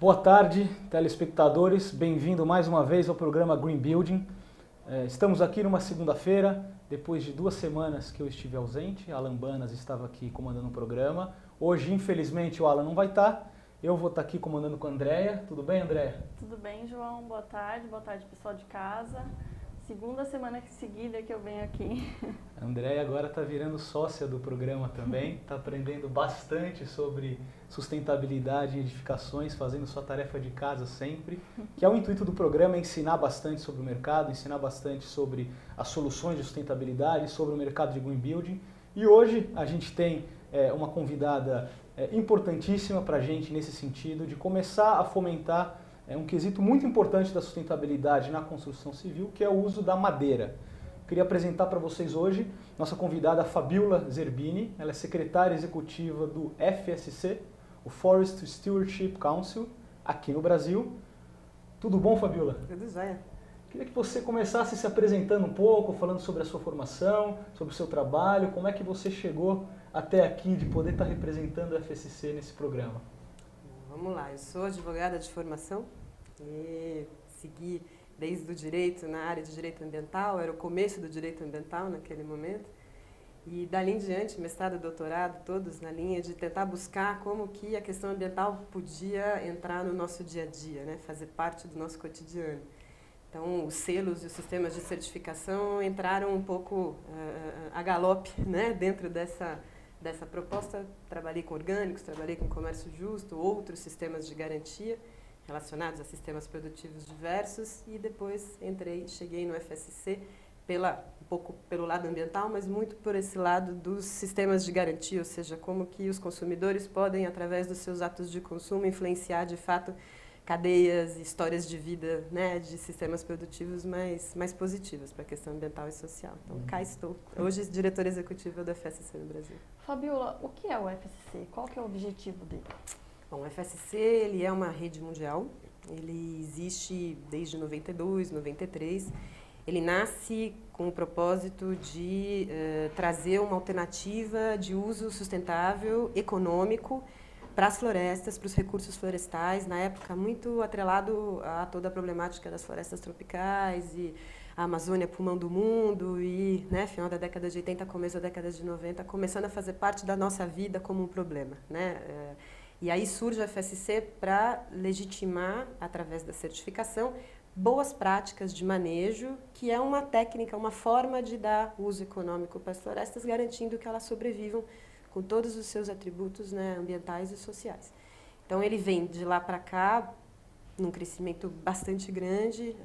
Boa tarde, telespectadores. Bem-vindo mais uma vez ao programa Green Building. Estamos aqui numa segunda-feira, depois de 2 semanas que eu estive ausente. Alan Banas estava aqui comandando o programa. Hoje, infelizmente, o Alan não vai estar. Eu vou estar aqui comandando com a Andréia. Tudo bem, Andréia? Tudo bem, João. Boa tarde pessoal de casa. Segunda semana seguida que eu venho aqui. A Andréia agora está virando sócia do programa também, está aprendendo bastante sobre sustentabilidade em edificações, fazendo sua tarefa de casa sempre, que é o intuito do programa, é ensinar bastante sobre o mercado, ensinar bastante sobre as soluções de sustentabilidade, sobre o mercado de Green Building. E hoje a gente tem uma convidada importantíssima para a gente nesse sentido, de começar a fomentar um quesito muito importante da sustentabilidade na construção civil, que é o uso da madeira. Queria apresentar para vocês hoje nossa convidada Fabiola Zerbini. Ela é secretária executiva do FSC, o Forest Stewardship Council, aqui no Brasil. Tudo bom, Fabiola? Tudo jóia. Queria que você começasse se apresentando um pouco, falando sobre a sua formação, sobre o seu trabalho, como é que você chegou até aqui de poder estar representando o FSC nesse programa. Vamos lá, eu sou advogada de formação e segui desde o direito na área de direito ambiental, era o começo do direito ambiental naquele momento, e dali em diante, mestrado e doutorado, todos na linha de tentar buscar como que a questão ambiental podia entrar no nosso dia a dia, né, fazer parte do nosso cotidiano. Então, os selos e os sistemas de certificação entraram um pouco a galope, né, dentro dessa proposta. Trabalhei com orgânicos, trabalhei com comércio justo, outros sistemas de garantia relacionados a sistemas produtivos diversos, e depois cheguei no FSC um pouco pelo lado ambiental, mas muito por esse lado dos sistemas de garantia, ou seja, como que os consumidores podem, através dos seus atos de consumo, influenciar de fato cadeias, histórias de vida, né, de sistemas produtivos mais positivas para a questão ambiental e social. Então, cá estou. Hoje, diretora executiva do FSC no Brasil. Fabiola, o que é o FSC? Qual que é o objetivo dele? Bom, o FSC ele é uma rede mundial. Ele existe desde 92, 93. Ele nasce com o propósito de trazer uma alternativa de uso sustentável, econômico, para as florestas, para os recursos florestais, na época muito atrelado a toda a problemática das florestas tropicais e a Amazônia, pulmão do mundo, e final da década de 80, começo da década de 90, começando a fazer parte da nossa vida como um problema, né? E aí surge a FSC para legitimar, através da certificação, boas práticas de manejo, que é uma técnica, uma forma de dar uso econômico para as florestas, garantindo que elas sobrevivam com todos os seus atributos, né, ambientais e sociais. Então, ele vem de lá para cá, num crescimento bastante grande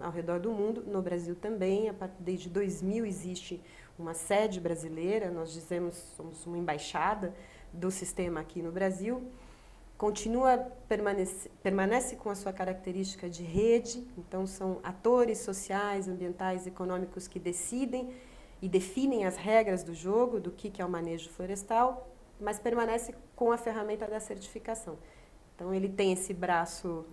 ao redor do mundo, no Brasil também. Desde 2000 existe uma sede brasileira, nós somos uma embaixada do sistema aqui no Brasil. Permanece com a sua característica de rede, então são atores sociais, ambientais, econômicos que decidem e definem as regras do jogo, do que é o manejo florestal, mas permanece com a ferramenta da certificação. Então, ele tem esse braço,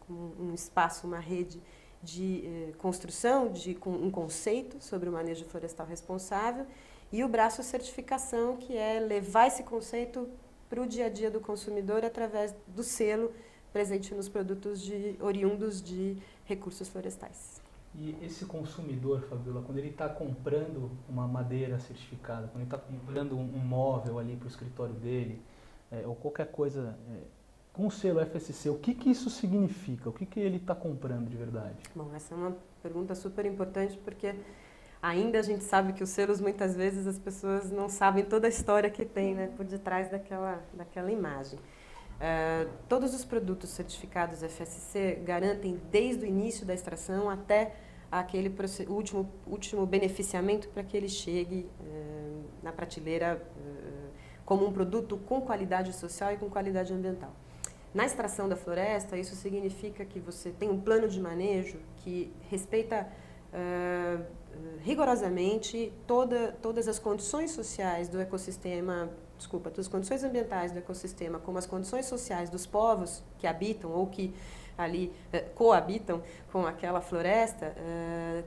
um espaço, uma rede de construção, com um conceito sobre o manejo florestal responsável, e o braço certificação, que é levar esse conceito para o dia a dia do consumidor através do selo presente nos produtos oriundos de recursos florestais. E esse consumidor, Fabiola, quando ele está comprando uma madeira certificada, quando ele está comprando um móvel ali para o escritório dele, ou qualquer coisa com o selo FSC, o que isso significa? O que ele está comprando de verdade? Bom, essa é uma pergunta super importante, porque ainda a gente sabe que os selos, muitas vezes, as pessoas não sabem toda a história que tem, né, por detrás daquela imagem. Todos os produtos certificados FSC garantem, desde o início da extração até aquele último beneficiamento, para que ele chegue na prateleira como um produto com qualidade social e com qualidade ambiental. Na extração da floresta, isso significa que você tem um plano de manejo que respeita rigorosamente todas as condições sociais do ecossistema, todas as condições ambientais do ecossistema, como as condições sociais dos povos que habitam ou que ali coabitam com aquela floresta,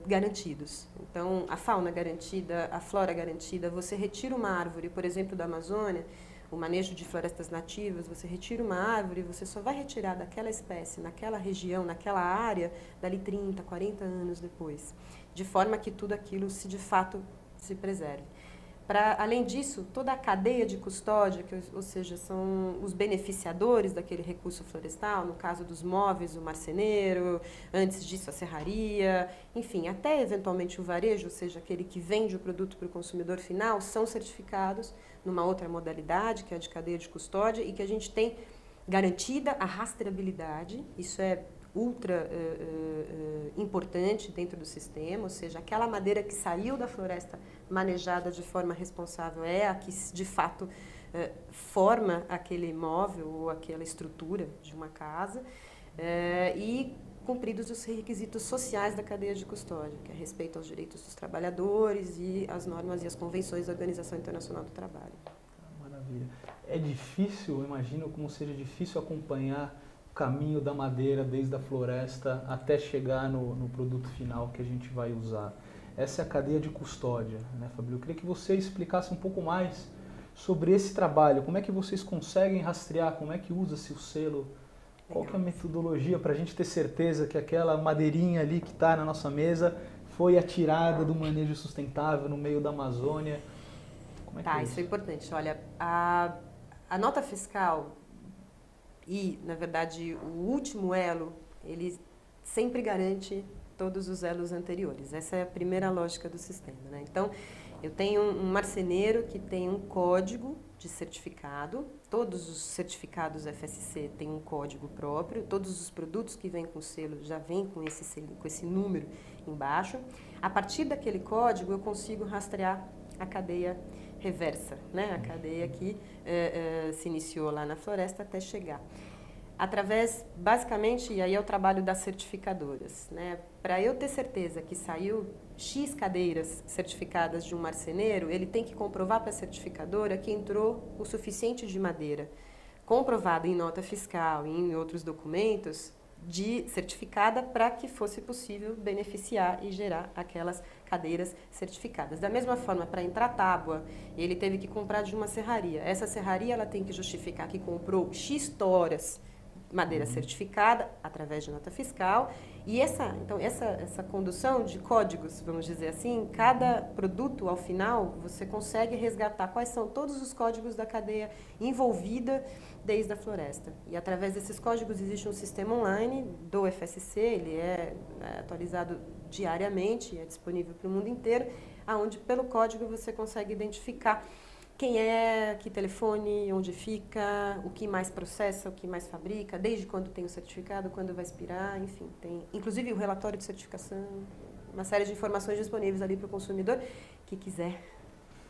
garantidos. Então, a fauna garantida, a flora garantida. Você retira uma árvore, por exemplo, da Amazônia, o manejo de florestas nativas, você retira uma árvore, você só vai retirar daquela espécie, naquela região, naquela área, dali 30, 40 anos depois, de forma que tudo aquilo de fato se preserve. Além disso, toda a cadeia de custódia, ou seja, são os beneficiadores daquele recurso florestal, no caso dos móveis, o marceneiro, antes disso a serraria, enfim, até eventualmente o varejo, ou seja, aquele que vende o produto para o consumidor final, são certificados numa outra modalidade, que é a de cadeia de custódia, e que a gente tem garantida a rastreabilidade, isso é ultra importante dentro do sistema, ou seja, aquela madeira que saiu da floresta manejada de forma responsável é a que de fato forma aquele móvel ou aquela estrutura de uma casa e cumpridos os requisitos sociais da cadeia de custódia, que é respeito aos direitos dos trabalhadores e as normas e as convenções da Organização Internacional do Trabalho. Maravilha. É difícil, eu imagino como seja difícil acompanhar caminho da madeira desde a floresta até chegar no produto final que a gente vai usar. Essa é a cadeia de custódia, né, Fabíola? Eu queria que você explicasse um pouco mais sobre esse trabalho. Como é que vocês conseguem rastrear? Como é que usa-se o selo? Qual que é a metodologia para a gente ter certeza que aquela madeirinha ali que está na nossa mesa foi atirada do manejo sustentável no meio da Amazônia? Como é que é isso é importante. Olha, a nota fiscal e, na verdade, o último elo, ele sempre garante todos os elos anteriores. Essa é a primeira lógica do sistema, né? Então, eu tenho um marceneiro que tem um código de certificado, todos os certificados FSC têm um código próprio, todos os produtos que vêm com selo já vêm com esse número embaixo. A partir daquele código, eu consigo rastrear a cadeia reversa, né? A cadeia que se iniciou lá na floresta até chegar. Através, basicamente, e aí é o trabalho das certificadoras, né? Para eu ter certeza que saiu X cadeiras certificadas de um marceneiro, ele tem que comprovar para a certificadora que entrou o suficiente de madeira, comprovado em nota fiscal e em outros documentos, certificada para que fosse possível beneficiar e gerar aquelas cadeiras certificadas. Da mesma forma, para entrar tábua, ele teve que comprar de uma serraria. Essa serraria ela tem que justificar que comprou X toras madeira certificada através de nota fiscal e essa condução de códigos, vamos dizer assim, cada produto ao final você consegue resgatar quais são todos os códigos da cadeia envolvida desde a floresta. E através desses códigos existe um sistema online do FSC, ele é atualizado diariamente, é disponível para o mundo inteiro, onde pelo código você consegue identificar quem é, que telefone, onde fica, o que mais processa, o que mais fabrica, desde quando tem o certificado, quando vai expirar, enfim. Tem inclusive o relatório de certificação, uma série de informações disponíveis ali para o consumidor que quiser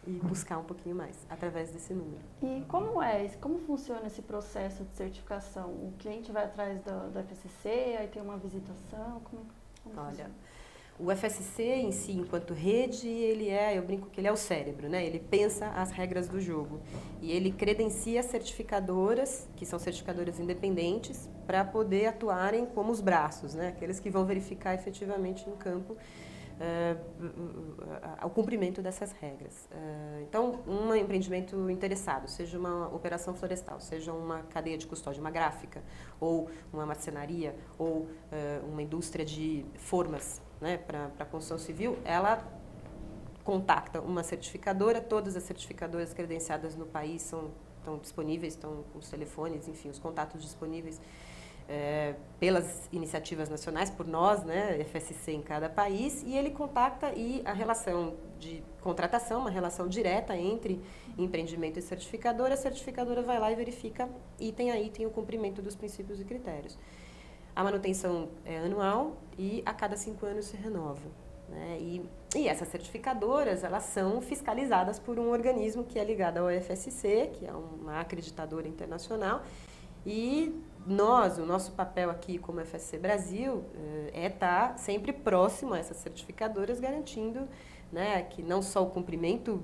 ir buscar um pouquinho mais, através desse número. E como funciona esse processo de certificação? O cliente vai atrás do FSC, aí tem uma visitação, como funciona? O FSC em si, enquanto rede, eu brinco que ele é o cérebro, né? Ele pensa as regras do jogo e ele credencia certificadoras, que são certificadoras independentes, para poder atuarem como os braços, né? Aqueles que vão verificar efetivamente em campo o cumprimento dessas regras. Então, um empreendimento interessado, seja uma operação florestal, seja uma cadeia de custódia, uma gráfica, ou uma marcenaria, ou uma indústria de formas, né, para a construção civil, ela contacta uma certificadora, todas as certificadoras credenciadas no país estão disponíveis, estão com os telefones, enfim, os contatos disponíveis pelas iniciativas nacionais, por nós, né, FSC em cada país, e ele contacta e a relação de contratação, uma relação direta entre empreendimento e certificadora, a certificadora vai lá e verifica item a item o cumprimento dos princípios e critérios. A manutenção é anual e a cada 5 anos se renova, né? E essas certificadoras, elas são fiscalizadas por um organismo que é ligado ao FSC, que é uma acreditadora internacional, e o nosso papel aqui como FSC Brasil é estar sempre próximo a essas certificadoras, garantindo, né, que não só o cumprimento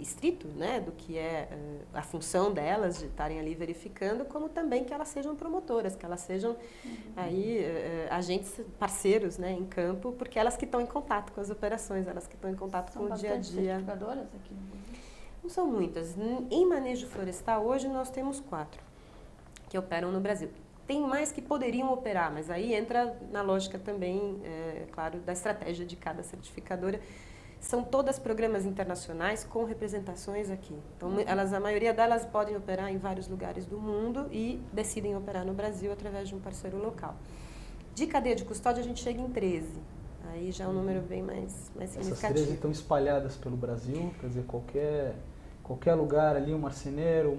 estrito, né, do que é a função delas de estarem ali verificando, como também que elas sejam promotoras, que elas sejam aí agentes parceiros, né, em campo, porque elas que estão em contato com as operações, elas que estão em contato com o dia a dia. Certificadoras aqui no Brasil? Não são muitas. Em manejo florestal, hoje nós temos 4 que operam no Brasil. Tem mais que poderiam operar, mas aí entra na lógica também, claro, da estratégia de cada certificadora. São todas programas internacionais com representações aqui. Então, a maioria delas podem operar em vários lugares do mundo e decidem operar no Brasil através de um parceiro local. De cadeia de custódia, a gente chega em 13. Aí já é um número bem mais significativo. Essas 13 estão espalhadas pelo Brasil, quer dizer, qualquer lugar ali, um marceneiro,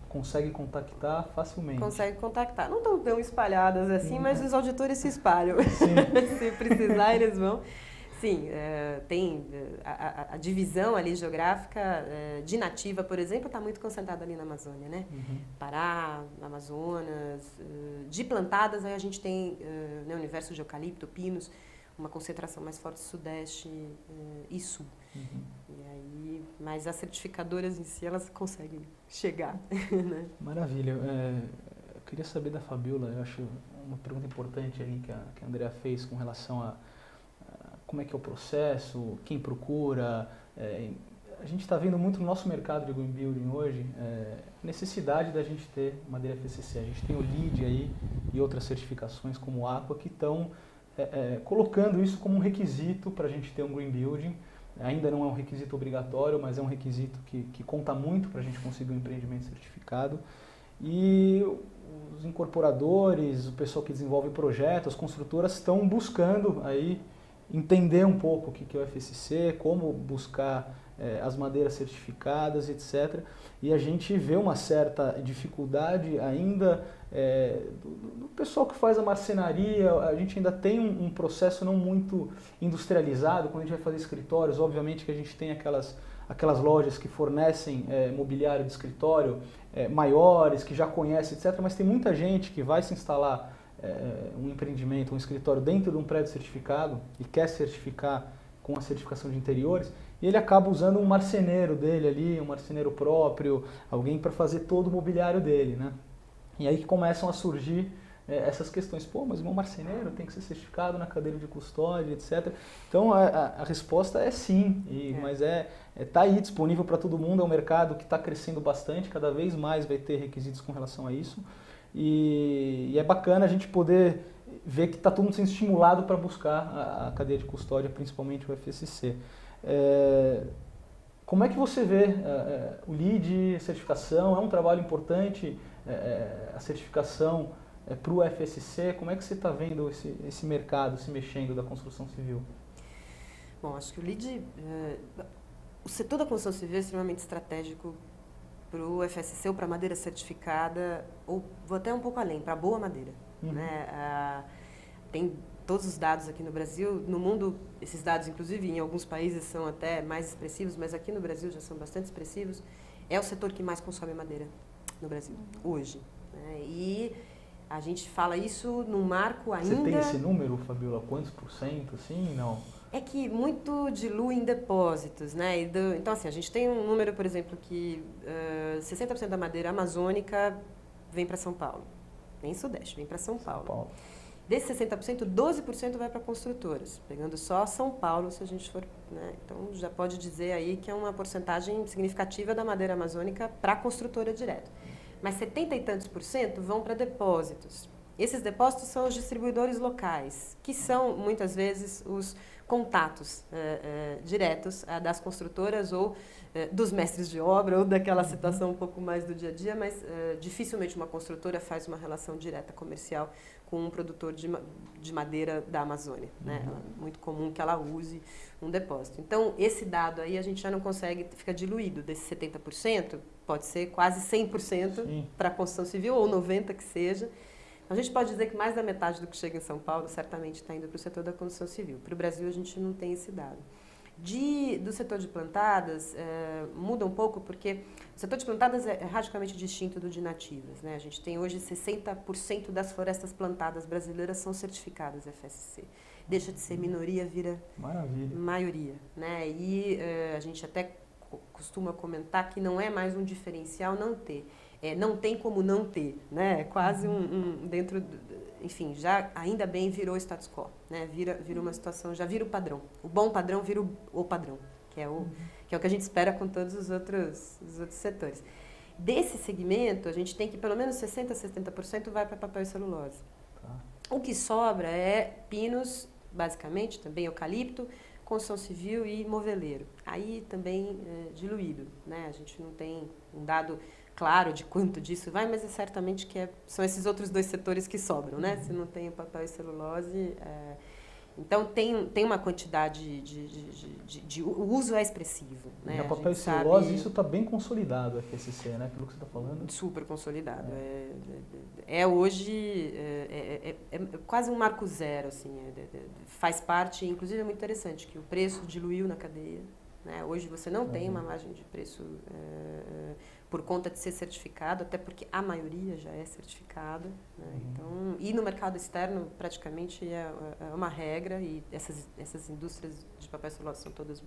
consegue contactar facilmente. Consegue contactar. Não estão tão espalhadas assim, mas os auditores se espalham. Se precisar, eles vão. Sim, tem a divisão ali geográfica de nativa, por exemplo, está muito concentrada ali na Amazônia, né? Pará, Amazonas. De plantadas, aí a gente tem no universo de eucalipto, pinos, uma concentração mais forte sudeste e sul. E aí, mas as certificadoras em si, elas conseguem chegar. Né? Maravilha. Eu queria saber da Fabiola, eu acho uma pergunta importante aí que a Andrea fez com relação a como é que é o processo, quem procura. A gente está vendo muito no nosso mercado de green building hoje a necessidade da gente ter madeira FSC. A gente tem o LEED aí e outras certificações como o Aqua que estão colocando isso como um requisito para a gente ter um green building. Ainda não é um requisito obrigatório, mas é um requisito que conta muito para a gente conseguir um empreendimento certificado. E os incorporadores, o pessoal que desenvolve projetos, as construtoras estão buscando aí entender um pouco o que é o FSC, como buscar as madeiras certificadas, etc. E a gente vê uma certa dificuldade ainda do pessoal que faz a marcenaria. A gente ainda tem um processo não muito industrializado. Quando a gente vai fazer escritórios, obviamente que a gente tem aquelas lojas que fornecem mobiliário de escritório maiores, que já conhecem, etc. Mas tem muita gente que vai se instalar um empreendimento, um escritório dentro de um prédio certificado e quer certificar com a certificação de interiores, e ele acaba usando um marceneiro dele ali, um marceneiro próprio, alguém para fazer todo o mobiliário dele, né? E aí que começam a surgir essas questões. Pô, mas o meu marceneiro tem que ser certificado na cadeira de custódia, etc. Então a resposta é sim, mas tá aí disponível para todo mundo, é um mercado que está crescendo bastante, cada vez mais vai ter requisitos com relação a isso. E é bacana a gente poder ver que está todo mundo sendo estimulado para buscar a cadeia de custódia, principalmente o FSC. Como é que você vê o LEED, a certificação? É um trabalho importante a certificação para o FSC? Como é que você está vendo esse mercado se mexendo da construção civil? Bom, acho que o LEED, o setor da construção civil é extremamente estratégico para o FSC ou para a madeira certificada, ou vou até um pouco além, para a boa madeira. Né? Tem todos os dados aqui no Brasil, no mundo, esses dados inclusive em alguns países são até mais expressivos, mas aqui no Brasil já são bastante expressivos. É o setor que mais consome madeira no Brasil, hoje. Né? E a gente fala isso num marco ainda... Você tem esse número, Fabiola? Quantos por cento, assim, não? É que muito dilui em depósitos, né? Então, assim, a gente tem um número, por exemplo, que 60% da madeira amazônica vem para São Paulo. Nem Sudeste, vem para São Paulo. Desse 60%, 12% vai para construtoras, pegando só São Paulo, se a gente for... Né? Então, já pode dizer aí que é uma porcentagem significativa da madeira amazônica para a construtora direta. Mas 70 e tantos por cento vão para depósitos. Esses depósitos são os distribuidores locais, que são, muitas vezes, os contatos diretos das construtoras ou dos mestres de obra ou daquela situação um pouco mais do dia a dia, mas dificilmente uma construtora faz uma relação direta comercial com um produtor de madeira da Amazônia. Né? É muito comum que ela use um depósito. Então, esse dado aí a gente já não consegue, fica diluído. Desses 70%, pode ser quase 100% para a construção civil, ou 90% que seja. A gente pode dizer que mais da metade do que chega em São Paulo certamente está indo para o setor da construção civil. Para o Brasil, a gente não tem esse dado. Do setor de plantadas, muda um pouco, porque o setor de plantadas é radicalmente distinto do de nativas. Né? A gente tem hoje 60% das florestas plantadas brasileiras são certificadas FSC. Deixa de ser minoria, vira maioria. Né? E a gente até costuma comentar que não é mais um diferencial não ter. Não tem como não ter, né? É quase dentro, enfim, já ainda bem virou status quo, né? Vira uma situação, já vira o padrão. O bom padrão vira o padrão, que é o que a gente espera com todos os outros setores. Desse segmento, a gente tem que pelo menos 60% a 70% vai para papel e celulose. Tá. O que sobra é pinos, basicamente, também eucalipto, construção civil e moveleiro. Aí também diluído, né? A gente não tem um dado claro de quanto disso vai, mas é certamente que são esses outros dois setores que sobram, né? Se não tem o papel e celulose... Então, tem uma quantidade o uso é expressivo. Né? E a papel e celulose, isso está bem consolidado, a FSC, né? Pelo que você está falando. Super consolidado. Hoje, quase um marco zero, assim. Faz parte, inclusive é muito interessante, que o preço diluiu na cadeia. Né? Hoje você não tem uma margem de preço por conta de ser certificado, até porque a maioria já é certificada. Né? Então, e no mercado externo, praticamente, é uma regra, e essas indústrias de papel e celulose são todas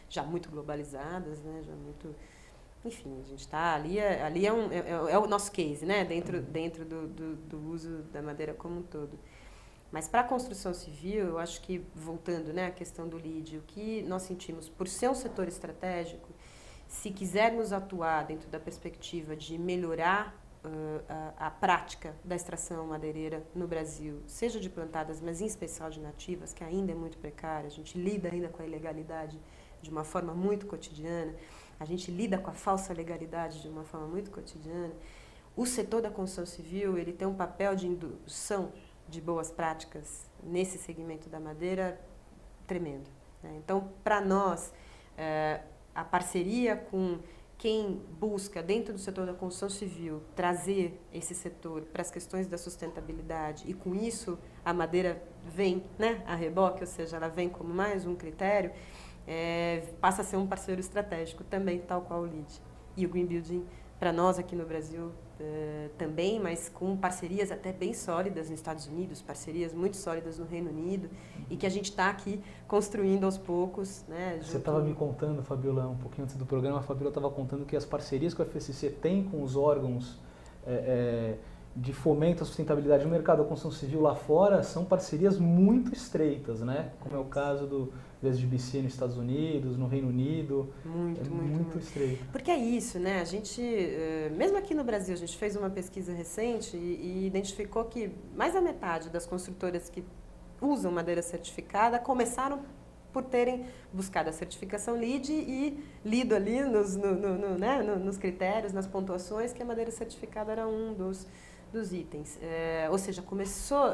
já muito globalizadas, né? Já muito... Enfim, a gente está ali, é o nosso case, né? Dentro do uso da madeira como um todo. Mas para a construção civil, eu acho que, voltando, né, à questão do LEED, o que nós sentimos, por ser um setor estratégico, se quisermos atuar dentro da perspectiva de melhorar a prática da extração madeireira no Brasil, seja de plantadas, mas em especial de nativas, que ainda é muito precária, a gente lida ainda com a ilegalidade de uma forma muito cotidiana, a gente lida com a falsa legalidade de uma forma muito cotidiana. O setor da construção civil, ele tem um papel de indução de boas práticas nesse segmento da madeira tremendo. Né? Então, para nós, a parceria com quem busca, dentro do setor da construção civil, trazer esse setor para as questões da sustentabilidade, e com isso a madeira vem, né, a reboque, ou seja, ela vem como mais um critério, passa a ser um parceiro estratégico também, tal qual o LEED. E o Green Building, para nós aqui no Brasil, também, mas com parcerias até bem sólidas nos Estados Unidos, parcerias muito sólidas no Reino Unido, e que a gente está aqui construindo aos poucos. Né, Você estava me contando, Fabiola, um pouquinho antes do programa, a Fabiola estava contando que as parcerias que a FSC tem com os órgãos de fomento à sustentabilidade no mercado da construção civil lá fora são parcerias muito estreitas, né? Como é o caso do SGBC nos Estados Unidos, no Reino Unido. Muito estreito. Porque é isso, né? A gente, mesmo aqui no Brasil, a gente fez uma pesquisa recente e identificou que mais da metade das construtoras que usam madeira certificada começaram por terem buscado a certificação LEED e lido ali nos critérios, nas pontuações, que a madeira certificada era um dos itens. Ou seja, começou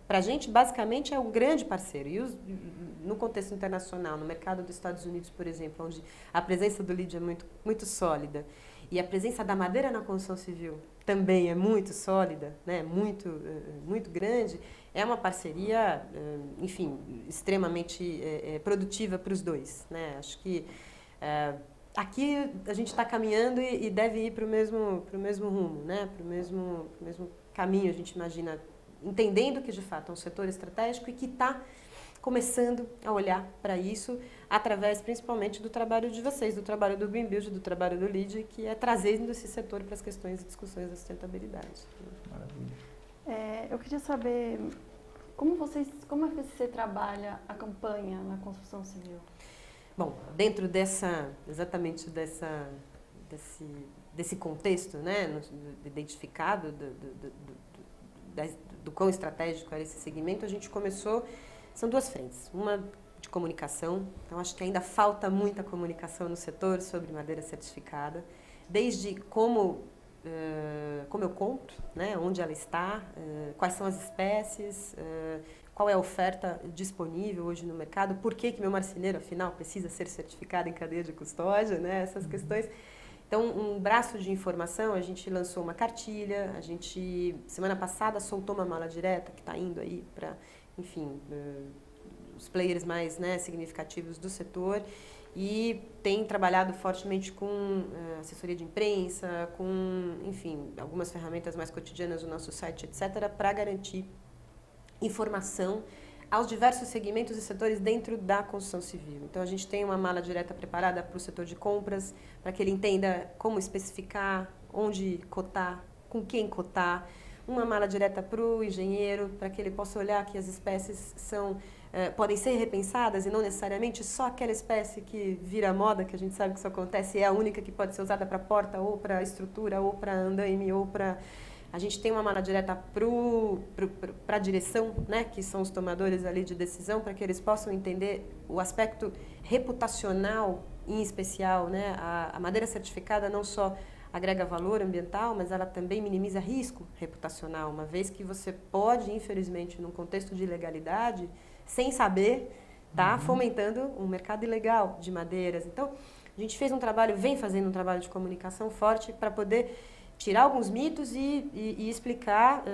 para a gente, basicamente, é um grande parceiro. E no contexto internacional, no mercado dos Estados Unidos, por exemplo, onde a presença do LEED é muito, muito sólida, e a presença da madeira na construção civil também é muito sólida, né, muito grande, é uma parceria, enfim, extremamente produtiva para os dois. Né? Acho que aqui a gente está caminhando e deve ir para o mesmo rumo, né? Para o mesmo caminho, a gente imagina, entendendo que de fato é um setor estratégico e que está começando a olhar para isso através principalmente do trabalho de vocês, do trabalho do Green Build, do trabalho do LEED, que é trazendo esse setor para as questões e discussões da sustentabilidade. Maravilha. Eu queria saber como a FSC trabalha a campanha na construção civil? Bom, dentro exatamente desse contexto, né, identificado do quão estratégico era esse segmento, a gente começou, são duas frentes, uma de comunicação, então acho que ainda falta muita comunicação no setor sobre madeira certificada, desde como eu compro, né, onde ela está, quais são as espécies, qual é a oferta disponível hoje no mercado, por que meu marceneiro, afinal, precisa ser certificado em cadeia de custódia, né, essas questões. Então, um braço de informação, a gente lançou uma cartilha, a gente, semana passada, soltou uma mala direta que está indo aí para, enfim, os players mais, né, significativos do setor, e tem trabalhado fortemente com assessoria de imprensa, com, enfim, algumas ferramentas mais cotidianas do nosso site, etc., para garantir informação aos diversos segmentos e setores dentro da construção civil. Então, a gente tem uma mala direta preparada para o setor de compras, para que ele entenda como especificar, onde cotar, com quem cotar, uma mala direta para o engenheiro, para que ele possa olhar que as espécies são podem ser repensadas e não necessariamente só aquela espécie que vira moda, que a gente sabe que isso acontece, é a única que pode ser usada para porta, ou para estrutura, ou para andaime, ou para... A gente tem uma mala direta para a direção, né, que são os tomadores ali de decisão, para que eles possam entender o aspecto reputacional, em especial, né, a madeira certificada não só agrega valor ambiental, mas ela também minimiza risco reputacional, uma vez que você pode, infelizmente, num contexto de ilegalidade, sem saber, tá fomentando um mercado ilegal de madeiras. Então, a gente vem fazendo um trabalho de comunicação forte para poder tirar alguns mitos e explicar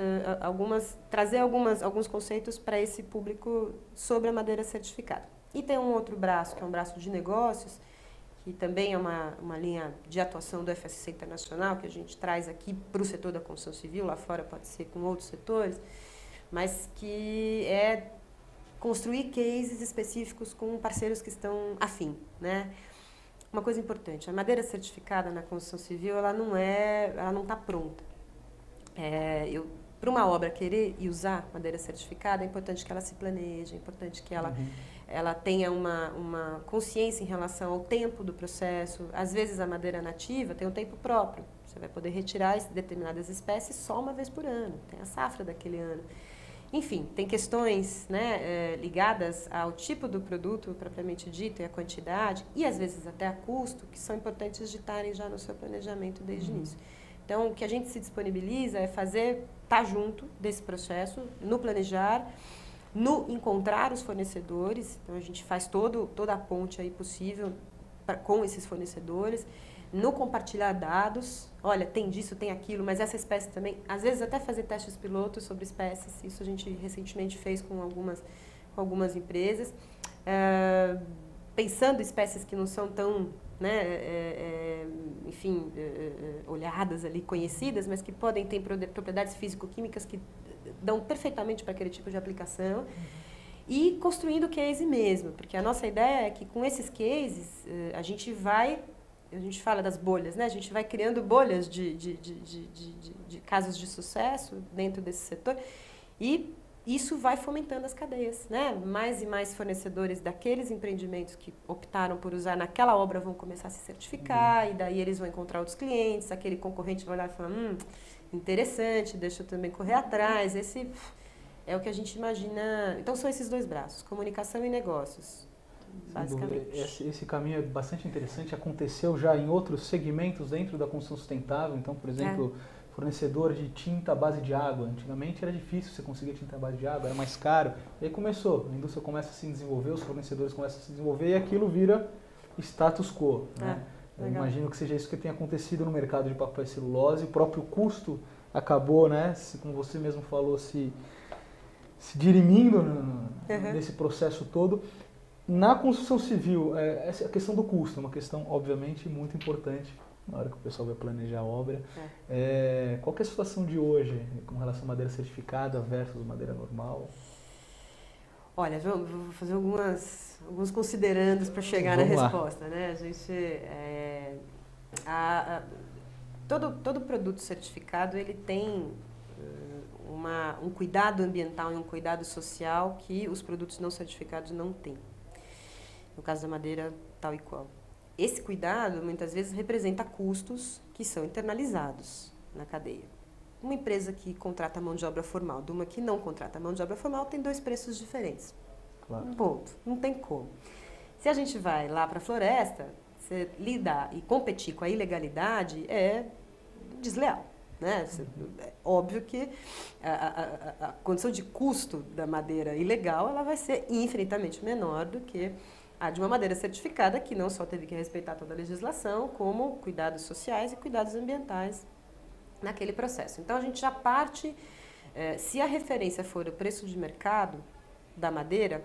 trazer alguns conceitos para esse público sobre a madeira certificada. E tem um outro braço, que é um braço de negócios, que também é uma linha de atuação do FSC Internacional, que a gente traz aqui para o setor da construção civil, lá fora pode ser com outros setores, mas que é construir cases específicos com parceiros que estão afim, né? Uma coisa importante, a madeira certificada na construção civil, ela não está pronta. Para uma obra querer e usar madeira certificada, é importante que ela se planeje, é importante que ela tenha uma consciência em relação ao tempo do processo. Às vezes a madeira nativa tem um tempo próprio, você vai poder retirar determinadas espécies só uma vez por ano, tem a safra daquele ano. Enfim, tem questões, né, ligadas ao tipo do produto propriamente dito e a quantidade, e às vezes até a custo, que são importantes de estarem já no seu planejamento desde o início. Então, o que a gente se disponibiliza é estar junto desse processo, no planejar, no encontrar os fornecedores. Então, a gente faz toda a ponte aí possível com esses fornecedores, no compartilhar dados. Olha, tem disso, tem aquilo, mas essa espécie também, às vezes até fazer testes pilotos sobre espécies. Isso a gente recentemente fez com algumas empresas, pensando em espécies que não são tão, né, enfim, olhadas ali, conhecidas, mas que podem ter propriedades físico-químicas que dão perfeitamente para aquele tipo de aplicação. E construindo case mesmo, porque a nossa ideia é que com esses cases a gente fala das bolhas, né? A gente vai criando bolhas de casos de sucesso dentro desse setor e isso vai fomentando as cadeias, né? Mais e mais fornecedores daqueles empreendimentos que optaram por usar naquela obra vão começar a se certificar e daí eles vão encontrar outros clientes, aquele concorrente vai olhar e falar, interessante, deixa eu também correr atrás. Esse é o que a gente imagina. Então são esses dois braços, comunicação e negócios. Basicamente. Esse caminho é bastante interessante, aconteceu já em outros segmentos dentro da construção sustentável, então, por exemplo, fornecedor de tinta à base de água. Antigamente era difícil você conseguir tinta à base de água, era mais caro. E aí começou, a indústria começa a se desenvolver, os fornecedores começam a se desenvolver e aquilo vira status quo. Né? Eu imagino que seja isso que tenha acontecido no mercado de papel e celulose, o próprio custo acabou, né, como você mesmo falou, se dirimindo nesse processo todo. Na construção civil, a questão do custo é uma questão, obviamente, muito importante na hora que o pessoal vai planejar a obra. Qual que é a situação de hoje com relação à madeira certificada versus madeira normal? Olha, vou fazer alguns considerandos para chegar na resposta, né? A gente, todo produto certificado ele tem um cuidado ambiental e um cuidado social que os produtos não certificados não têm. No caso da madeira, tal e qual. Esse cuidado, muitas vezes, representa custos que são internalizados na cadeia. Uma empresa que contrata mão de obra formal de uma que não contrata mão de obra formal tem dois preços diferentes. Claro. Ponto. Não tem como. Se a gente vai lá para a floresta, você lidar e competir com a ilegalidade é desleal. Né? É óbvio que a condição de custo da madeira ilegal ela vai ser infinitamente menor do que a de uma madeira certificada que não só teve que respeitar toda a legislação, como cuidados sociais e cuidados ambientais naquele processo. Então, a gente já parte, se a referência for o preço de mercado da madeira,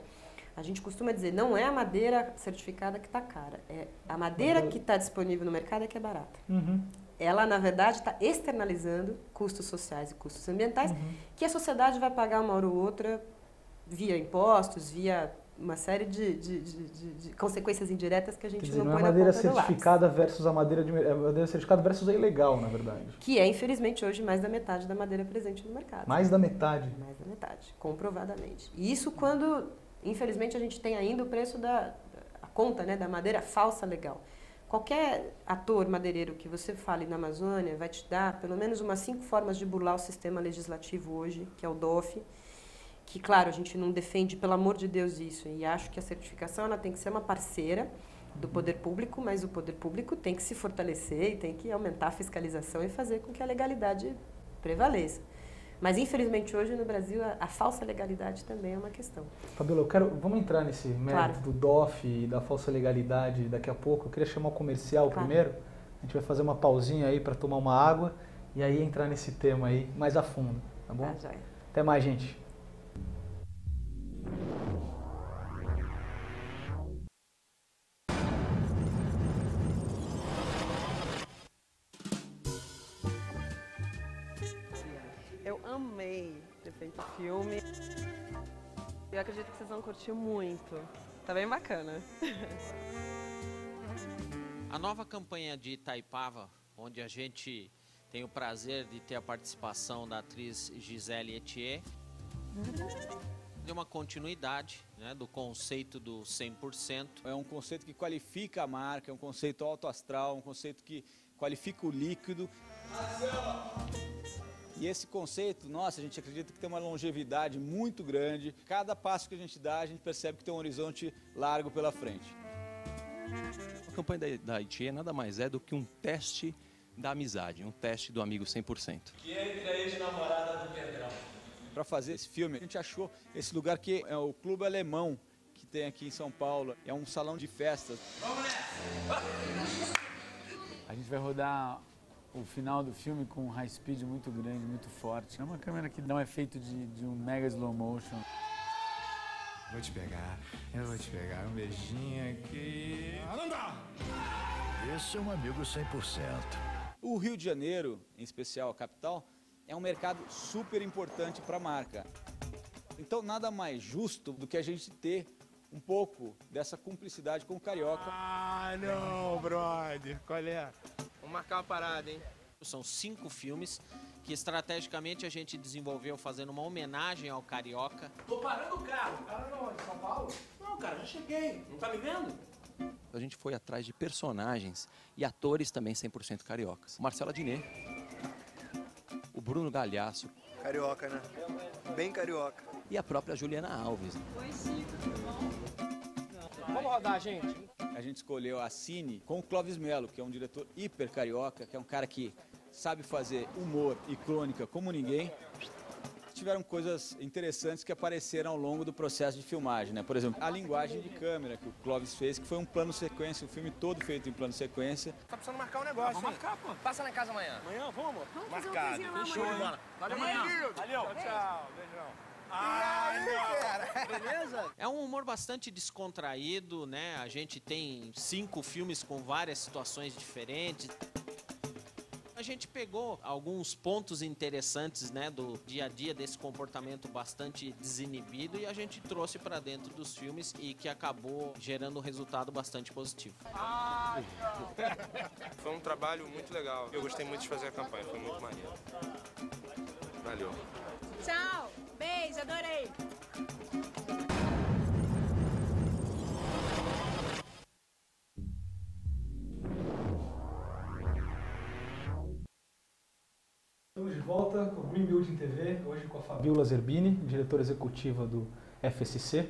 a gente costuma dizer, não é a madeira certificada que está cara, é a madeira que está disponível no mercado é que é barata. Ela, na verdade, está externalizando custos sociais e custos ambientais que a sociedade vai pagar uma hora ou outra via impostos, via uma série de consequências indiretas que a gente não põe na ponta do lápis. Certificada versus a madeira certificada versus a ilegal, na verdade. Que é, infelizmente, hoje mais da metade da madeira presente no mercado. Mais da metade? Mais da metade, comprovadamente. E isso quando Infelizmente, a gente tem ainda o preço a conta, né, da madeira falsa legal. Qualquer ator madeireiro que você fale na Amazônia vai te dar pelo menos umas 5 formas de burlar o sistema legislativo hoje, que é o DOF, que, claro, a gente não defende, pelo amor de Deus, isso, e acho que a certificação ela tem que ser uma parceira do poder público, mas o poder público tem que se fortalecer e tem que aumentar a fiscalização e fazer com que a legalidade prevaleça. Mas, infelizmente, hoje no Brasil, a falsa legalidade também é uma questão. Fabíola, vamos entrar nesse mérito do DOF e da falsa legalidade daqui a pouco. Eu queria chamar o comercial primeiro. A gente vai fazer uma pausinha aí para tomar uma água e aí entrar nesse tema aí mais a fundo, tá bom? Tá, joia. Até mais, gente. Eu amei ter feito o filme. Eu acredito que vocês vão curtir muito. Tá bem bacana. A nova campanha de Itaipava, onde a gente tem o prazer de ter a participação da atriz Gisele Etier, deu uma continuidade, né, do conceito do 100%. É um conceito que qualifica a marca, é um conceito autoastral, um conceito que qualifica o líquido. E esse conceito, nossa, a gente acredita que tem uma longevidade muito grande. Cada passo que a gente dá, a gente percebe que tem um horizonte largo pela frente. A campanha da Etier nada mais é do que um teste da amizade, um teste do amigo 100%. Que entre a ex-namorada do Pedrão. Para fazer esse filme, a gente achou esse lugar que é o Clube Alemão, que tem aqui em São Paulo. É um salão de festas. Vamos nessa! A gente vai rodar o final do filme com um high speed muito grande, muito forte. É uma câmera que não é feito de um mega slow motion. Vou te pegar, eu vou te pegar, um beijinho aqui. Anda! Esse é um amigo 100%. O Rio de Janeiro, em especial a capital, é um mercado super importante para a marca. Então nada mais justo do que a gente ter um pouco dessa cumplicidade com o carioca. Ah, não, brother. Qual é? Vamos marcar uma parada, hein? São 5 filmes que estrategicamente a gente desenvolveu fazendo uma homenagem ao carioca. Tô parando o carro. Parando onde? São Paulo? Não, cara, já cheguei. Não tá me vendo? A gente foi atrás de personagens e atores também 100% cariocas. Marcelo Adnet, o Bruno Galhaço. Carioca, né? Bem carioca. E a própria Juliana Alves. Vamos rodar, gente. A gente escolheu a Cine com o Clóvis Mello, que é um diretor hiper carioca, que é um cara que sabe fazer humor e crônica como ninguém. Tiveram coisas interessantes que apareceram ao longo do processo de filmagem, né? Por exemplo, a linguagem de câmera que o Clóvis fez, que foi um plano sequência, o filme todo feito em plano sequência. Tá precisando marcar um negócio, vamos marcar, pô. Passa lá em casa amanhã. Amanhã, vamos, amor? Vamos marcado. Fechou, bola. Valeu, amanhã. Valeu. Tchau, tchau. Beijão. Ai, cara. Beleza? É um humor bastante descontraído, né? A gente tem 5 filmes com várias situações diferentes. A gente pegou alguns pontos interessantes, né, do dia a dia desse comportamento bastante desinibido e a gente trouxe para dentro dos filmes e que acabou gerando um resultado bastante positivo. Foi um trabalho muito legal. Eu gostei muito de fazer a campanha, foi muito maneiro. Valeu. Tchau, beijo, adorei. Estamos de volta com o Green Building TV, hoje com a Fabíola Zerbini, diretora executiva do FSC.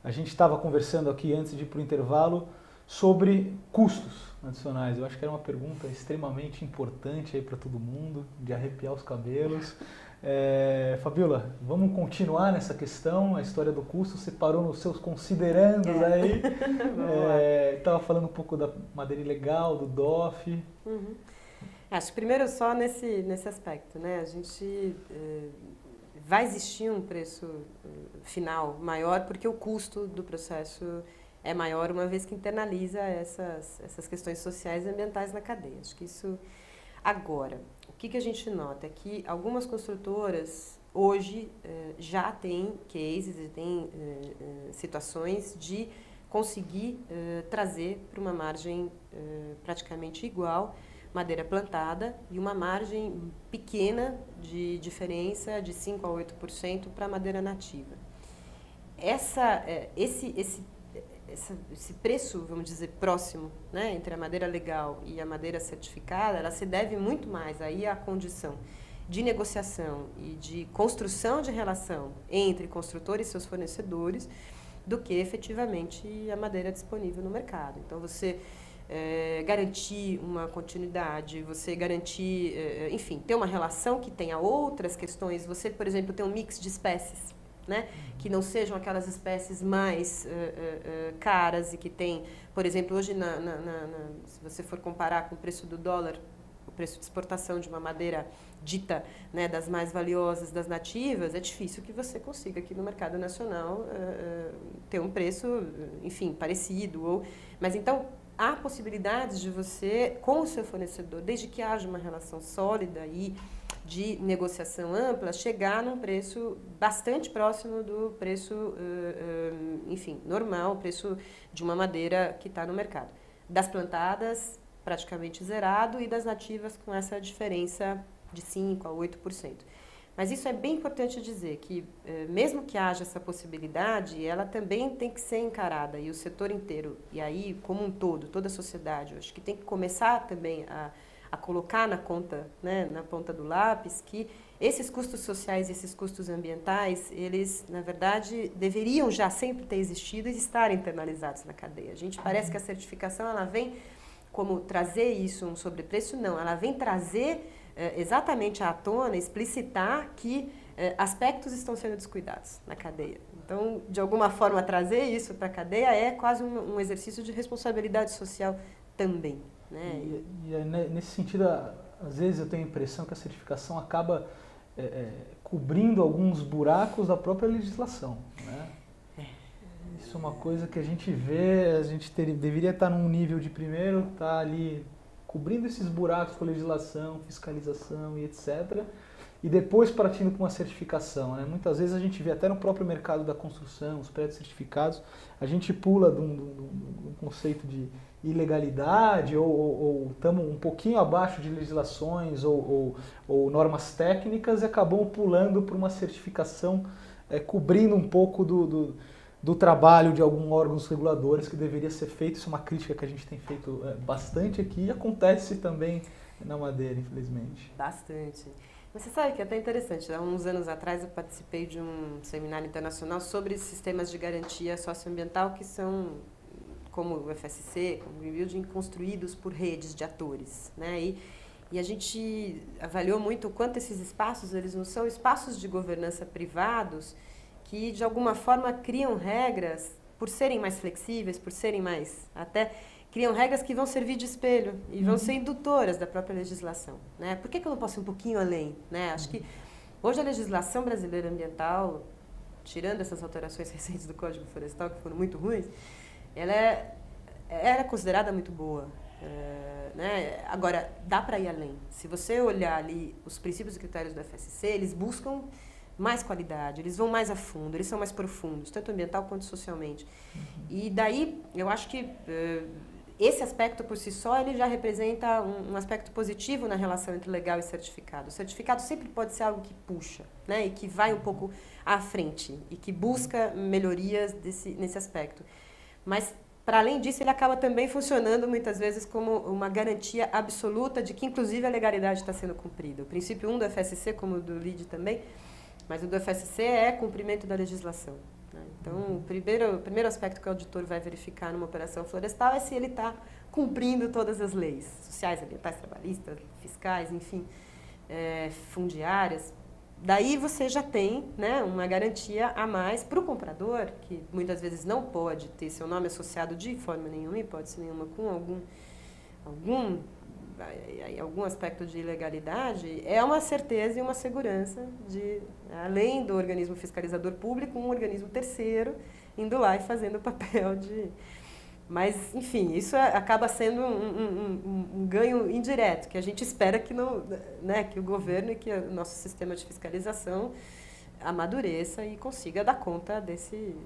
A gente estava conversando aqui antes de ir para o intervalo sobre custos adicionais. Eu acho que era uma pergunta extremamente importante aí para todo mundo, de arrepiar os cabelos. Fabíola, vamos continuar nessa questão, a história do custo, você parou nos seus considerandos aí. Estava falando um pouco da madeira ilegal, do DOF. Uhum. Acho que primeiro só nesse aspecto, né? A gente vai existir um preço final maior porque o custo do processo é maior uma vez que internaliza essas questões sociais e ambientais na cadeia. Acho que isso... Agora, o que a gente nota é que algumas construtoras hoje já têm cases e têm situações de conseguir trazer para uma margem praticamente igual madeira plantada e uma margem pequena de diferença de 5% a 8% para madeira nativa. esse preço, vamos dizer, próximo, né, entre a madeira legal e a madeira certificada, ela se deve muito mais aí à condição de negociação e de construção de relação entre construtor e seus fornecedores do que efetivamente a madeira disponível no mercado. Então, você garantir uma continuidade, você garantir, enfim, ter uma relação que tenha outras questões, você, por exemplo, ter um mix de espécies, né, que não sejam aquelas espécies mais caras e que tem, por exemplo, hoje, se você for comparar com o preço do dólar, o preço de exportação de uma madeira dita, né, das mais valiosas, das nativas, é difícil que você consiga aqui no mercado nacional ter um preço, enfim, parecido. Mas então, há possibilidades de você, com o seu fornecedor, desde que haja uma relação sólida e de negociação ampla, chegar num preço bastante próximo do preço, enfim, normal, o preço de uma madeira que está no mercado. Das plantadas, praticamente zerado, e das nativas com essa diferença de 5% a 8%. Mas isso é bem importante dizer, que mesmo que haja essa possibilidade, ela também tem que ser encarada, e o setor inteiro, e aí como um todo, toda a sociedade, eu acho que tem que começar também a colocar na conta, né, na ponta do lápis, que esses custos sociais e esses custos ambientais, eles, na verdade, deveriam já sempre ter existido e estar internalizados na cadeia. A gente parece que a certificação, ela vem como trazer isso, um sobrepreço, não, ela vem trazer exatamente à tona, explicitar que aspectos estão sendo descuidados na cadeia. Então, de alguma forma, trazer isso para a cadeia é quase um exercício de responsabilidade social também. Né? E nesse sentido, às vezes eu tenho a impressão que a certificação acaba cobrindo alguns buracos da própria legislação. Né? Isso é uma coisa que a gente vê, a gente deveria estar num nível de primeiro, estar ali cobrindo esses buracos com legislação, fiscalização e etc. E depois partindo para uma certificação. Né? Muitas vezes a gente vê até no próprio mercado da construção, os prédios certificados, a gente pula de um conceito de ilegalidade ou estamos um pouquinho abaixo de legislações ou normas técnicas e acabamos pulando para uma certificação cobrindo um pouco do trabalho de alguns órgãos reguladores que deveria ser feito. Isso é uma crítica que a gente tem feito bastante aqui e acontece também na madeira, infelizmente. Bastante. Você sabe que é até interessante, há uns anos atrás eu participei de um seminário internacional sobre sistemas de garantia socioambiental que são, como o FSC, como o Green Building, construídos por redes de atores, né? E a gente avaliou muito o quanto esses espaços, eles não são espaços de governança privados que, de alguma forma, criam regras, por serem mais flexíveis, por serem mais, até criam regras que vão servir de espelho e vão ser indutoras da própria legislação. Né? Por que eu não posso ir um pouquinho além? Né? Acho que hoje a legislação brasileira ambiental, tirando essas alterações recentes do Código Florestal, que foram muito ruins, ela era considerada muito boa. Né? Agora, dá para ir além. Se você olhar ali os princípios e critérios do FSC, eles buscam mais qualidade, eles vão mais a fundo, eles são mais profundos, tanto ambiental quanto socialmente. E daí, eu acho que esse aspecto por si só, ele já representa um aspecto positivo na relação entre legal e certificado. O certificado sempre pode ser algo que puxa, né, e que vai um pouco à frente, e que busca melhorias nesse aspecto. Mas, para além disso, ele acaba também funcionando muitas vezes como uma garantia absoluta de que, inclusive, a legalidade está sendo cumprida. O princípio 1 do FSC, como o do LID também, mas o do FSC é cumprimento da legislação. Né? Então, o primeiro aspecto que o auditor vai verificar numa operação florestal é se ele está cumprindo todas as leis sociais, ambientais, trabalhistas, fiscais, enfim, fundiárias. Daí você já tem, né, uma garantia a mais para o comprador, que muitas vezes não pode ter seu nome associado de forma nenhuma, hipótese nenhuma, com algum aspecto de ilegalidade, é uma certeza e uma segurança de, além do organismo fiscalizador público, um organismo terceiro indo lá e fazendo o papel de... Mas, enfim, isso acaba sendo um ganho indireto, que a gente espera que, né, que o governo e que o nosso sistema de fiscalização amadureça e consiga dar conta desse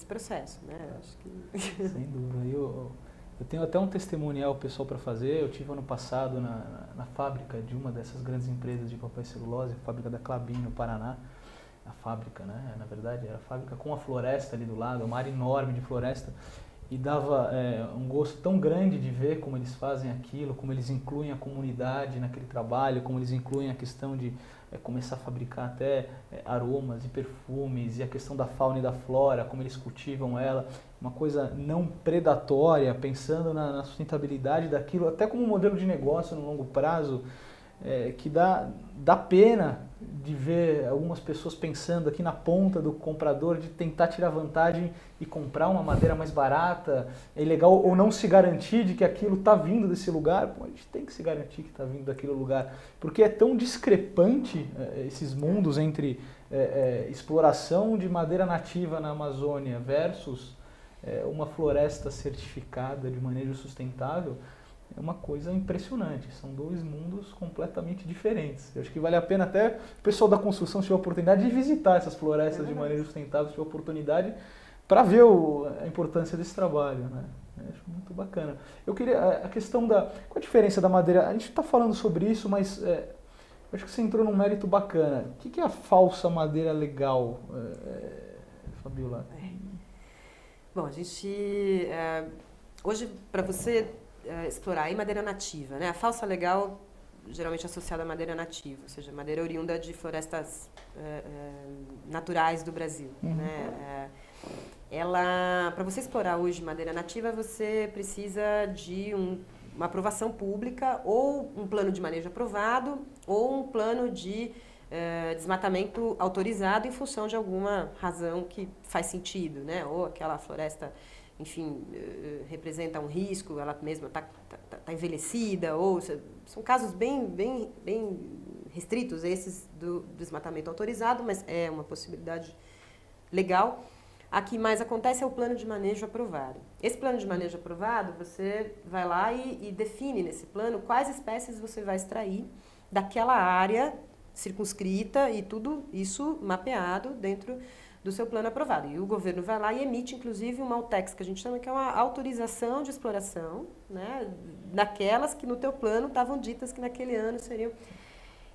processo. Né? Acho que... Sem dúvida. Eu tenho até um testemunial pessoal para fazer. Eu tive ano passado na fábrica de uma dessas grandes empresas de papel e celulose, a fábrica da Klabin, no Paraná. a fábrica, né? Na verdade, era a fábrica com a floresta ali do lado, uma área enorme de floresta. E dava um gosto tão grande de ver como eles fazem aquilo, como eles incluem a comunidade naquele trabalho, como eles incluem a questão de começar a fabricar até aromas e perfumes, e a questão da fauna e da flora, como eles cultivam ela, uma coisa não predatória, pensando na sustentabilidade daquilo, até como um modelo de negócio no longo prazo, que dá pena de ver algumas pessoas pensando aqui na ponta do comprador de tentar tirar vantagem e comprar uma madeira mais barata, é ilegal, ou não se garantir de que aquilo está vindo desse lugar. Pô, a gente tem que se garantir que está vindo daquele lugar, porque é tão discrepante esses mundos entre exploração de madeira nativa na Amazônia versus uma floresta certificada de manejo sustentável. É uma coisa impressionante, são dois mundos completamente diferentes. Eu acho que vale a pena até o pessoal da construção, se tiver a oportunidade, de visitar essas florestas de manejo sustentável, se tiver a oportunidade, para ver a importância desse trabalho, né? Eu acho muito bacana. Eu queria, a questão qual a diferença da madeira? A gente está falando sobre isso, mas eu acho que você entrou num mérito bacana. O que é a falsa madeira legal, Fabiola? Bom, a gente, hoje, para você explorar aí madeira nativa, né? A falsa legal geralmente associada à madeira nativa, ou seja, madeira oriunda de florestas naturais do Brasil, né? Para você explorar hoje madeira nativa, você precisa de uma aprovação pública, ou um plano de manejo aprovado, ou um plano de desmatamento autorizado em função de alguma razão que faz sentido, né? Ou aquela floresta, enfim, representa um risco, ela mesma está envelhecida, ou são casos bem restritos esses do desmatamento autorizado, mas é uma possibilidade legal. A que mais acontece é o plano de manejo aprovado. Esse plano de manejo aprovado, você vai lá e define nesse plano quais espécies você vai extrair daquela área circunscrita e tudo isso mapeado dentro do seu plano aprovado. E o governo vai lá e emite, inclusive, uma AUTEX, que a gente chama, que é uma autorização de exploração, né, daquelas que no teu plano estavam ditas que naquele ano seriam.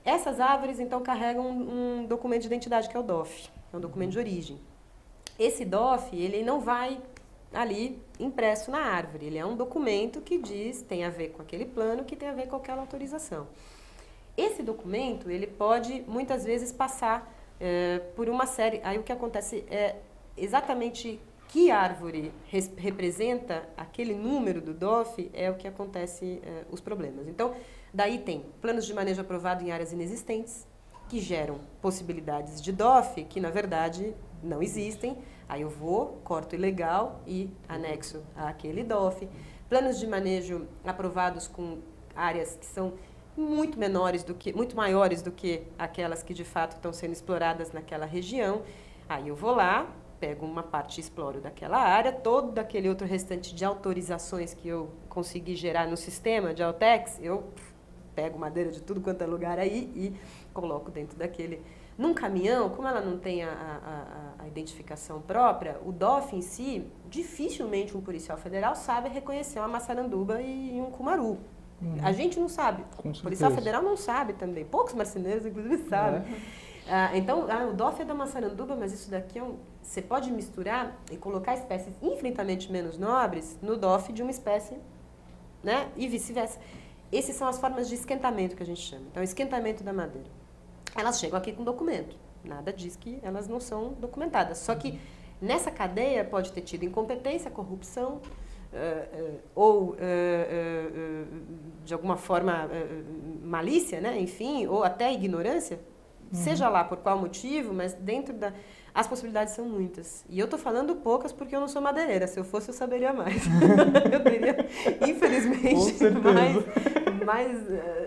Essas árvores, então, carregam um documento de identidade, que é o DOF, é um documento de origem. Esse DOF, ele não vai ali impresso na árvore, ele é um documento que diz, tem a ver com aquele plano, que tem a ver com aquela autorização. Esse documento, ele pode, muitas vezes, passar por uma série. Aí o que acontece é exatamente que árvore representa aquele número do DOF, é o que acontece os problemas. Então, daí tem planos de manejo aprovado em áreas inexistentes, que geram possibilidades de DOF, que na verdade não existem. Aí eu vou, corto ilegal e anexo àquele DOF. Planos de manejo aprovados com áreas que são muito maiores do que aquelas que de fato estão sendo exploradas naquela região. Aí eu vou lá, pego uma parte e exploro daquela área, todo aquele outro restante de autorizações que eu consegui gerar no sistema de AUTEX, eu pego madeira de tudo quanto é lugar aí e coloco dentro daquele. Num caminhão, como ela não tem a identificação própria, o DOF em si, dificilmente um policial federal sabe reconhecer uma maçaranduba e um cumaru. A gente não sabe, o policial federal não sabe também, poucos marceneiros inclusive sabem. Então, o DOF é da maçaranduba, mas isso daqui você pode misturar e colocar espécies infinitamente menos nobres no DOF de uma espécie, né? E vice-versa. Essas são as formas de esquentamento que a gente chama. Então, esquentamento da madeira. Elas chegam aqui com documento, nada diz que elas não são documentadas. Só que nessa cadeia pode ter tido incompetência, corrupção, ou de alguma forma malícia, né? Enfim, ou até ignorância, seja lá por qual motivo, mas dentro as possibilidades são muitas. E eu estou falando poucas porque eu não sou madeireira, se eu fosse eu saberia mais. Eu teria, infelizmente, mais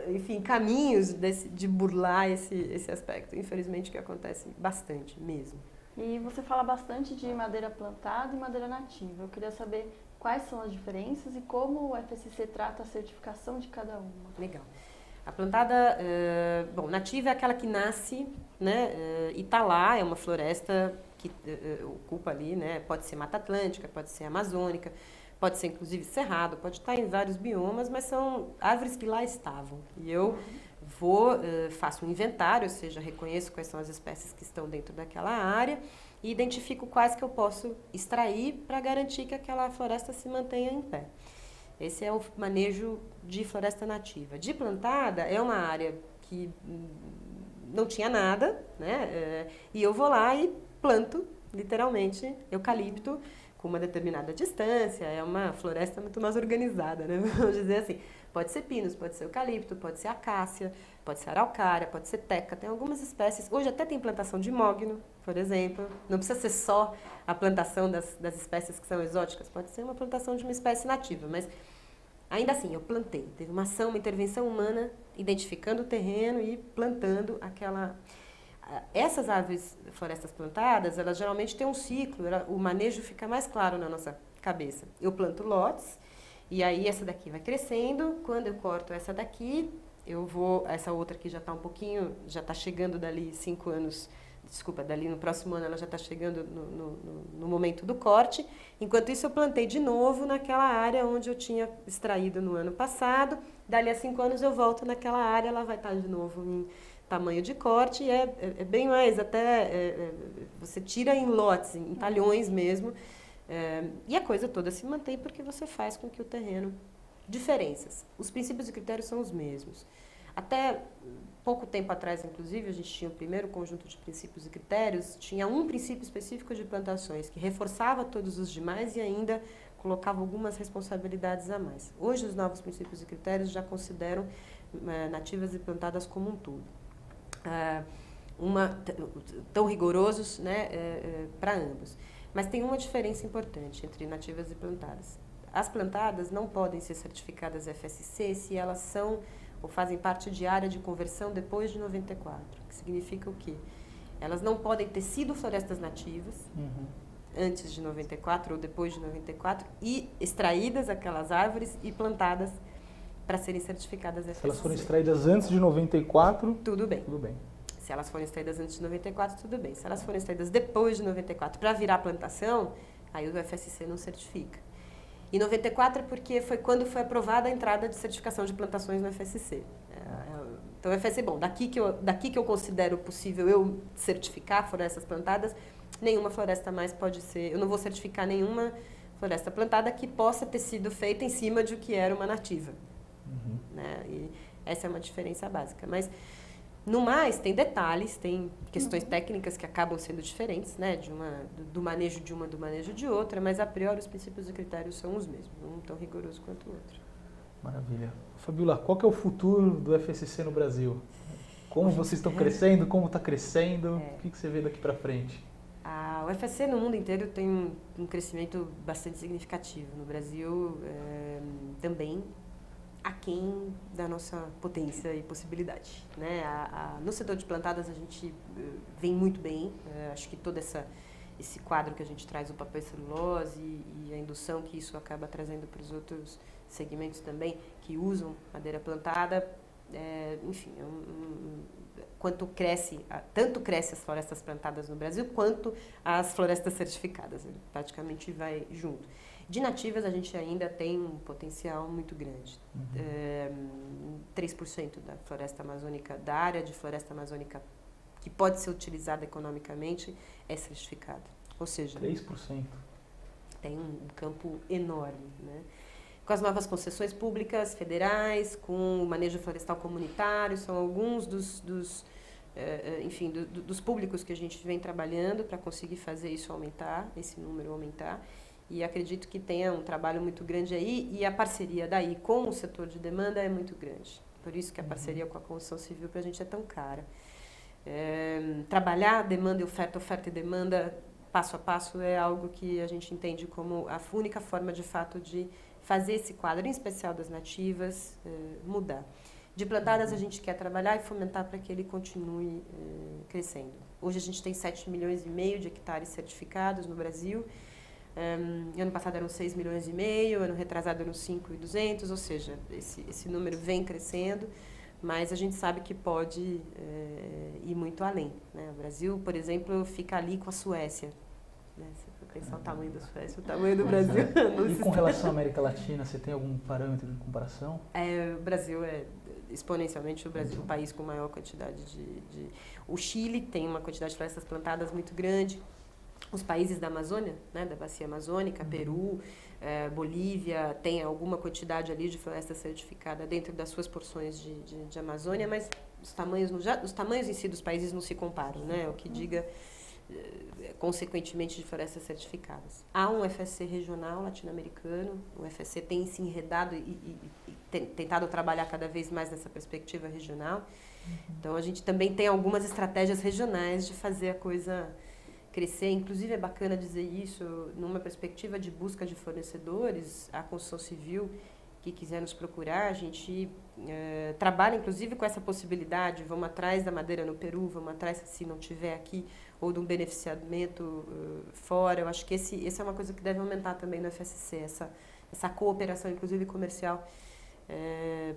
enfim, caminhos de burlar esse aspecto, infelizmente, que acontece bastante mesmo. E você fala bastante de madeira plantada e madeira nativa. Eu queria saber quais são as diferenças e como o FSC trata a certificação de cada uma. Legal. A plantada, nativa é aquela que nasce, né, e está lá, é uma floresta que ocupa ali, né, pode ser Mata Atlântica, pode ser Amazônica, pode ser inclusive Cerrado, pode estar em vários biomas, mas são árvores que lá estavam. E eu faço um inventário, ou seja, reconheço quais são as espécies que estão dentro daquela área e identifico quais que eu posso extrair para garantir que aquela floresta se mantenha em pé. Esse é o manejo de floresta nativa. De plantada é uma área que não tinha nada, né? E eu vou lá e planto, literalmente, eucalipto com uma determinada distância. É uma floresta muito mais organizada, né? Vamos dizer assim. Pode ser pinos, pode ser eucalipto, pode ser acácia, pode ser araucária, pode ser teca. Tem algumas espécies. Hoje até tem plantação de mogno, por exemplo. Não precisa ser só a plantação das espécies que são exóticas. Pode ser uma plantação de uma espécie nativa. Mas ainda assim, eu plantei. Teve uma ação, uma intervenção humana, identificando o terreno e plantando aquela... Essas árvores, florestas plantadas, elas geralmente têm um ciclo. O manejo fica mais claro na nossa cabeça. Eu planto lotes. E aí essa daqui vai crescendo, quando eu corto essa daqui, essa outra aqui já está um pouquinho, já está chegando dali 5 anos, desculpa, dali no próximo ano ela já está chegando no momento do corte. Enquanto isso eu plantei de novo naquela área onde eu tinha extraído no ano passado, dali a 5 anos eu volto naquela área, ela vai estar de novo em tamanho de corte, e é bem mais, você tira em lotes, em talhões mesmo. E a coisa toda se mantém porque você faz com que o terreno... Diferenças. Os princípios e critérios são os mesmos. Até pouco tempo atrás, inclusive, a gente tinha o primeiro conjunto de princípios e critérios, tinha um princípio específico de plantações que reforçava todos os demais e ainda colocava algumas responsabilidades a mais. Hoje, os novos princípios e critérios já consideram nativas e plantadas como um todo. Tão rigorosos, né, para ambos. Mas tem uma diferença importante entre nativas e plantadas. As plantadas não podem ser certificadas FSC se elas são ou fazem parte de área de conversão depois de 94. Que significa o quê? Elas não podem ter sido florestas nativas antes de 94 ou depois de 94 e extraídas aquelas árvores e plantadas para serem certificadas FSC. Se elas forem extraídas antes de 94... Tudo bem. Tudo bem. Se elas forem extraídas antes de 94, tudo bem. Se elas forem extraídas depois de 94 para virar plantação, aí o FSC não certifica. E 94 porque foi quando foi aprovada a entrada de certificação de plantações no FSC. Então o FSC, bom, daqui que eu considero possível eu certificar florestas plantadas, nenhuma floresta mais pode ser... Eu não vou certificar nenhuma floresta plantada que possa ter sido feita em cima de o que era uma nativa. Né? E essa é uma diferença básica. Mas... No mais, tem detalhes, tem questões técnicas que acabam sendo diferentes, né, do manejo de uma do manejo de outra, mas a priori os princípios e critérios são os mesmos, um tão rigoroso quanto o outro. Maravilha. Fabiola, qual que é o futuro do FSC no Brasil? Como vocês estão crescendo, como está crescendo, o que você vê daqui para frente? O FSC no mundo inteiro tem um crescimento bastante significativo. No Brasil, também aquém da nossa potência e possibilidade, né? No setor de plantadas a gente vem muito bem, acho que todo esse quadro que a gente traz, o papel e celulose e a indução que isso acaba trazendo para os outros segmentos também, que usam madeira plantada, enfim, tanto cresce as florestas plantadas no Brasil, quanto as florestas certificadas, praticamente vai junto. De nativas, a gente ainda tem um potencial muito grande. 3% da floresta amazônica, da área de floresta amazônica que pode ser utilizada economicamente, é certificada. Ou seja, 3%. Tem um campo enorme, né? Com as novas concessões públicas federais, com o manejo florestal comunitário, são alguns dos públicos que a gente vem trabalhando para conseguir fazer isso aumentar, esse número aumentar. E acredito que tenha um trabalho muito grande aí, e a parceria daí com o setor de demanda é muito grande. Por isso que a parceria com a construção civil para a gente é tão cara. Trabalhar demanda e oferta e demanda, passo a passo, é algo que a gente entende como a única forma, de fato, de fazer esse quadro, em especial das nativas, mudar. De plantadas, a gente quer trabalhar e fomentar para que ele continue crescendo. Hoje a gente tem 7,5 milhões de hectares certificados no Brasil. Ano passado eram 6,5 milhões, ano retrasado eram 5.200, ou seja, esse número vem crescendo, mas a gente sabe que pode ir muito além, né? O Brasil, por exemplo, fica ali com a Suécia, né? Se for pensar o tamanho da Suécia, o tamanho do Brasil. E com relação à América Latina, você tem algum parâmetro de comparação? O Brasil exponencialmente o Brasil, o país com maior quantidade O Chile tem uma quantidade de florestas plantadas muito grande. Os países da Amazônia, né, da bacia amazônica, Peru, Bolívia, tem alguma quantidade ali de floresta certificada dentro das suas porções de Amazônia, mas os tamanhos em si dos países não se comparam, né? O que diga, consequentemente, de florestas certificadas. Há um FSC regional latino-americano, o FSC tem se enredado e tentado trabalhar cada vez mais nessa perspectiva regional. Então, a gente também tem algumas estratégias regionais de fazer a coisa crescer. Inclusive, é bacana dizer isso, numa perspectiva de busca de fornecedores, a construção civil que quiser nos procurar, a gente trabalha inclusive com essa possibilidade, vamos atrás da madeira no Peru, vamos atrás, se não tiver aqui, ou de um beneficiamento fora. Eu acho que essa é uma coisa que deve aumentar também no FSC, essa cooperação, inclusive comercial,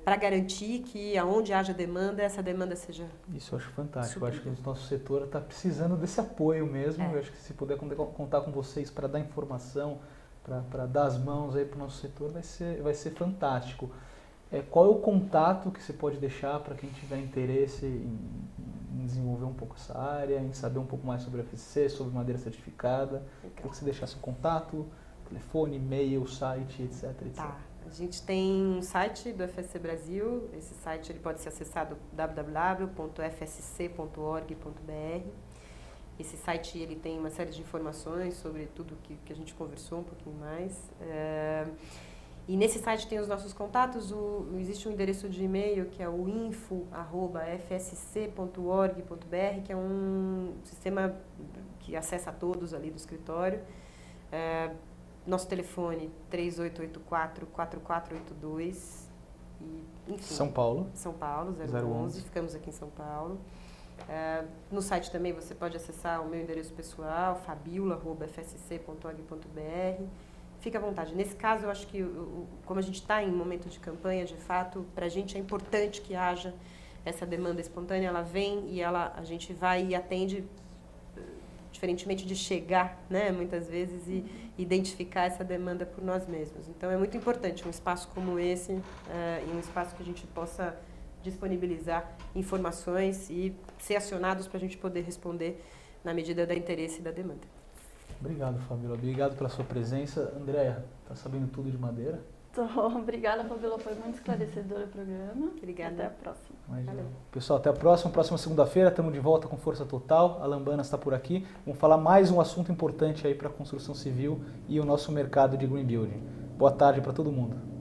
para garantir que aonde haja demanda, essa demanda seja Isso eu acho fantástico. suprida. Eu acho que o nosso setor está precisando desse apoio mesmo. Eu acho que se puder contar com vocês para dar informação, para dar as mãos aí para o nosso setor, vai ser fantástico. Qual é o contato que você pode deixar para quem tiver interesse em desenvolver um pouco essa área, em saber um pouco mais sobre a FSC, sobre madeira certificada? Queria que você deixasse o contato, telefone, e-mail, site, etc. Tá. A gente tem um site do FSC Brasil. Esse site ele pode ser acessado www.fsc.org.br. Esse site ele tem uma série de informações sobre tudo que a gente conversou um pouquinho mais. E nesse site tem os nossos contatos. Existe um endereço de e-mail que é o info@fsc.org.br, que é um sistema que acessa a todos ali do escritório. Nosso telefone 3884-4482. São Paulo. São Paulo, 011. Ficamos aqui em São Paulo. No site também você pode acessar o meu endereço pessoal, fabiola@fsc.org.br. Fique à vontade. Nesse caso, eu acho que, como a gente está em momento de campanha, de fato, para a gente é importante que haja essa demanda espontânea. Ela vem e a gente vai e atende, diferentemente de chegar, né, muitas vezes, e identificar essa demanda por nós mesmos. Então, é muito importante um espaço como esse e um espaço que a gente possa disponibilizar informações e ser acionados para a gente poder responder na medida do interesse e da demanda. Obrigado, Fabiola. Obrigado pela sua presença. Andréa, tá sabendo tudo de madeira? Tô. Obrigada, Fabiola. Foi muito esclarecedor o programa. Obrigada. Até a próxima. Valeu. Pessoal, até a próxima. Próxima segunda-feira, estamos de volta com força total. A Lambanas está por aqui. Vamos falar mais um assunto importante aí para a construção civil e o nosso mercado de green building. Boa tarde para todo mundo.